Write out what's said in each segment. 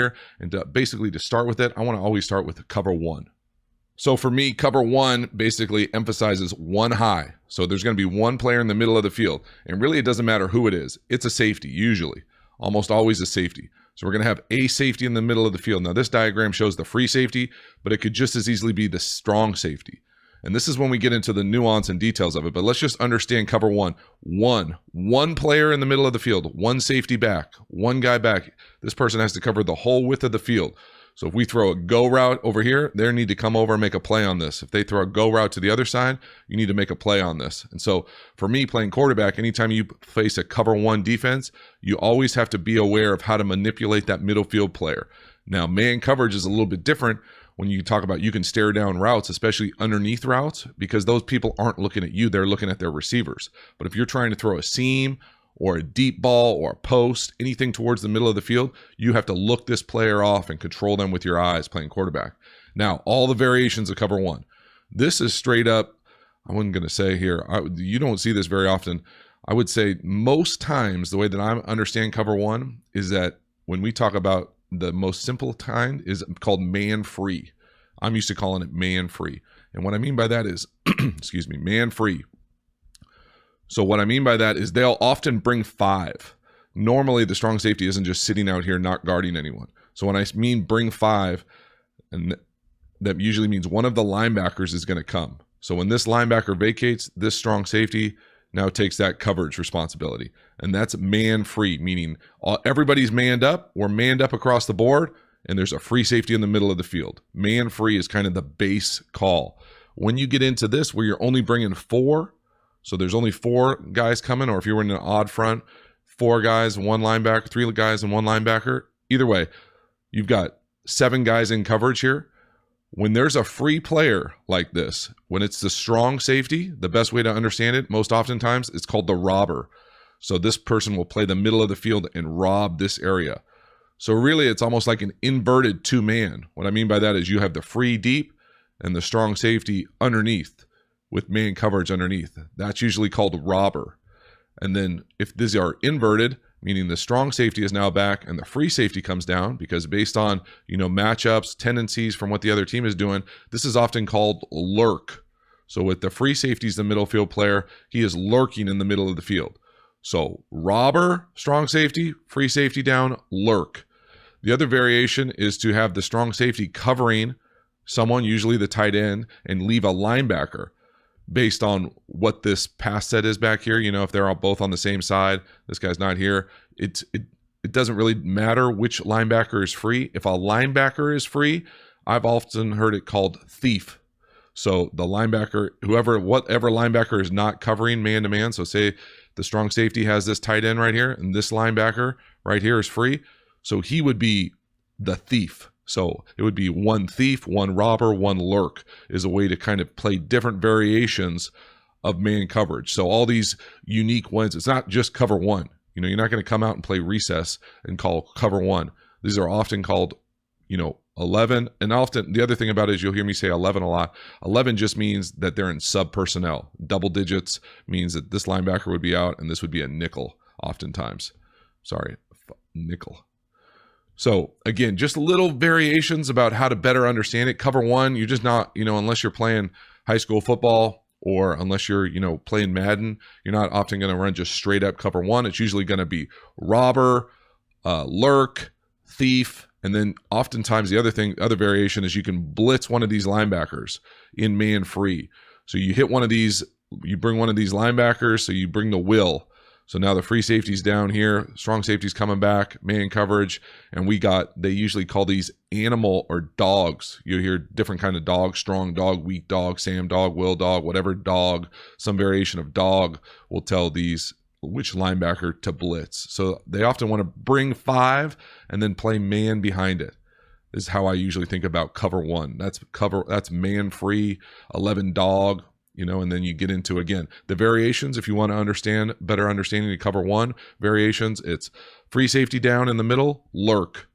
here. And basically to start with it, I want to always start with cover one. So for me, cover one basically emphasizes one high. So there's going to be one player in the middle of the field. And really, it doesn't matter who it is. It's a safety, usually. Almost always a safety. So we're going to have a safety in the middle of the field. Now, this diagram shows the free safety, but it could just as easily be the strong safety. And this is when we get into the nuance and details of it. But let's just understand cover one. One player in the middle of the field, one safety back, one guy back. This person has to cover the whole width of the field. So if we throw a go route over here, they need to come over and make a play on this. If they throw a go route to the other side, you need to make a play on this. And so for me playing quarterback, anytime you face a cover one defense, you always have to be aware of how to manipulate that middle field player. Now, man coverage is a little bit different when you talk about you can stare down routes, especially underneath routes, because those people aren't looking at you, they're looking at their receivers. But if you're trying to throw a seam or a deep ball or a post, anything towards the middle of the field, you have to look this player off and control them with your eyes playing quarterback. Now, all the variations of cover one. This is straight up, I wasn't going to say here, you don't see this very often. I would say most times the way that I understand cover one is that when we talk about the most simple kind is called man free. I'm used to calling it man free. And what I mean by that is, excuse me, man free. So what I mean by that is they'll often bring five. Normally, the strong safety isn't just sitting out here not guarding anyone. So when I mean bring five, and that usually means one of the linebackers is going to come. So when this linebacker vacates, this strong safety now takes that coverage responsibility. And that's man free, meaning everybody's manned up. We're manned up across the board, and there's a free safety in the middle of the field. Man free is kind of the base call. When you get into this where you're only bringing four, so there's only four guys coming, or if you were in an odd front, four guys, one linebacker, three guys and one linebacker. Either way, you've got seven guys in coverage here. When there's a free player like this, when it's the strong safety, the best way to understand it, most oftentimes, it's called the robber. So this person will play the middle of the field and rob this area. So really, it's almost like an inverted two-man. What I mean by that is you have the free deep and the strong safety underneath, with man coverage underneath. That's usually called robber. And then if these are inverted, meaning the strong safety is now back and the free safety comes down, because based on, matchups, tendencies from what the other team is doing, this is often called lurk. So with the free safety is the middle field player, he is lurking in the middle of the field. So robber, strong safety, free safety down, lurk. The other variation is to have the strong safety covering someone, usually the tight end, and leave a linebacker. Based on what this pass set is back here, if they're all both on the same side, this guy's not here, it doesn't really matter which linebacker is free. If a linebacker is free, I've often heard it called thief. So the linebacker, whatever linebacker is not covering man-to-man, so say the strong safety has this tight end right here, and this linebacker right here is free, so he would be the thief. So it would be one thief, one robber, one lurk is a way to kind of play different variations of man coverage. So all these unique ones, it's not just cover one. You're not going to come out and play recess and call cover one. These are often called, 11. And often the other thing about it is you'll hear me say 11 a lot. 11 just means that they're in sub personnel. Double digits means that this linebacker would be out and this would be a nickel oftentimes. Nickel. So again, just little variations about how to better understand it. Cover one, you're just not, unless you're playing high school football or unless you're, playing Madden, you're not often going to run just straight up cover one. It's usually going to be robber, lurk, thief, and then oftentimes the other variation is you can blitz one of these linebackers in man free. So you hit one of these, you bring one of these linebackers, so you bring the will. So now the free safety's down here, strong safety's coming back, man coverage, and they usually call these animal or dogs. You hear different kind of dog, strong dog, weak dog, Sam dog, will dog, whatever dog, some variation of dog will tell these which linebacker to blitz. So they often want to bring five and then play man behind it. This is how I usually think about cover one. That's man free, 11 dog. And then you get into, again, the variations. If you want to better understanding to cover one, variations, it's free safety down in the middle, lurk.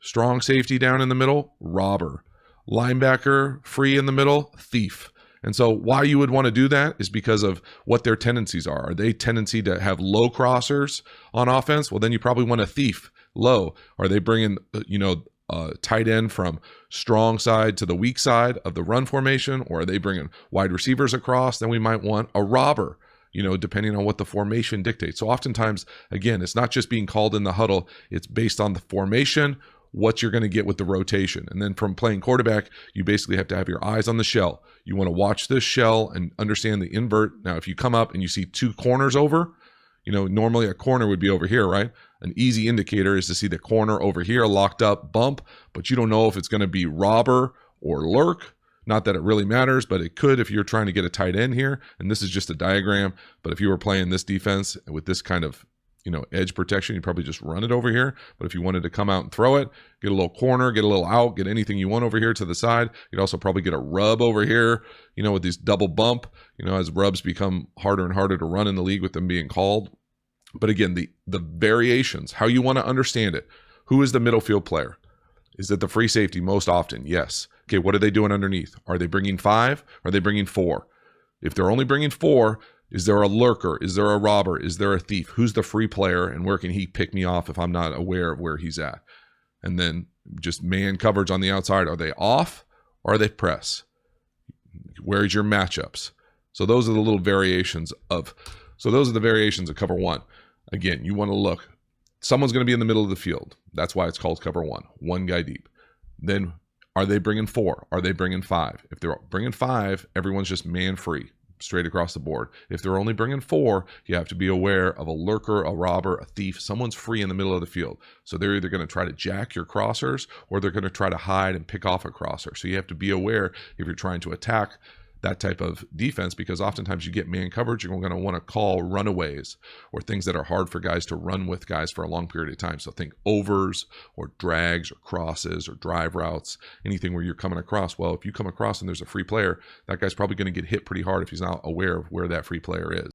Strong safety down in the middle, robber. Linebacker free in the middle, thief. And so why you would want to do that is because of what their tendencies are. Are they tendency to have low crossers on offense? Well, then you probably want a thief low? Are they bringing, tight end from strong side to the weak side of the run formation, or are they bringing wide receivers across? Then we might want a robber, depending on what the formation dictates. So oftentimes, again, it's not just being called in the huddle. It's based on the formation, what you're going to get with the rotation. And then from playing quarterback, you basically have to have your eyes on the shell. You want to watch this shell and understand the invert. Now, if you come up and you see two corners over, normally a corner would be over here, right? An easy indicator is to see the corner over here locked up, bump, but you don't know if it's going to be robber or lurk. Not that it really matters, but it could if you're trying to get a tight end here. And this is just a diagram. But if you were playing this defense with this kind of edge protection, you probably just run it over here. But if you wanted to come out and throw it, get a little corner, get a little out, get anything you want over here to the side. You'd also probably get a rub over here, with these double bump, as rubs become harder and harder to run in the league with them being called. But again, the variations, how you want to understand it. Who is the middle field player? Is it the free safety most often? Yes. Okay, what are they doing underneath? Are they bringing 5? Are they bringing 4? If they're only bringing 4, is there a lurker? Is there a robber? Is there a thief? Who's the free player, and where can he pick me off if I'm not aware of where he's at? And then just man coverage on the outside. Are they off or are they press? Where's your matchups? So those are the little variations of cover 1. Again, you want to look. Someone's going to be in the middle of the field. That's why it's called cover 1. One guy deep. Then are they bringing 4? Are they bringing 5? If they're bringing 5, everyone's just man free, straight across the board. If they're only bringing 4, you have to be aware of a lurker, a robber, a thief. Someone's free in the middle of the field. So they're either going to try to jack your crossers or they're going to try to hide and pick off a crosser. So you have to be aware if you're trying to attack that type of defense, because oftentimes you get man coverage, you're going to want to call runaways or things that are hard for guys to run with guys for a long period of time. So think overs or drags or crosses or drive routes, anything where you're coming across. Well, if you come across and there's a free player, that guy's probably going to get hit pretty hard if he's not aware of where that free player is.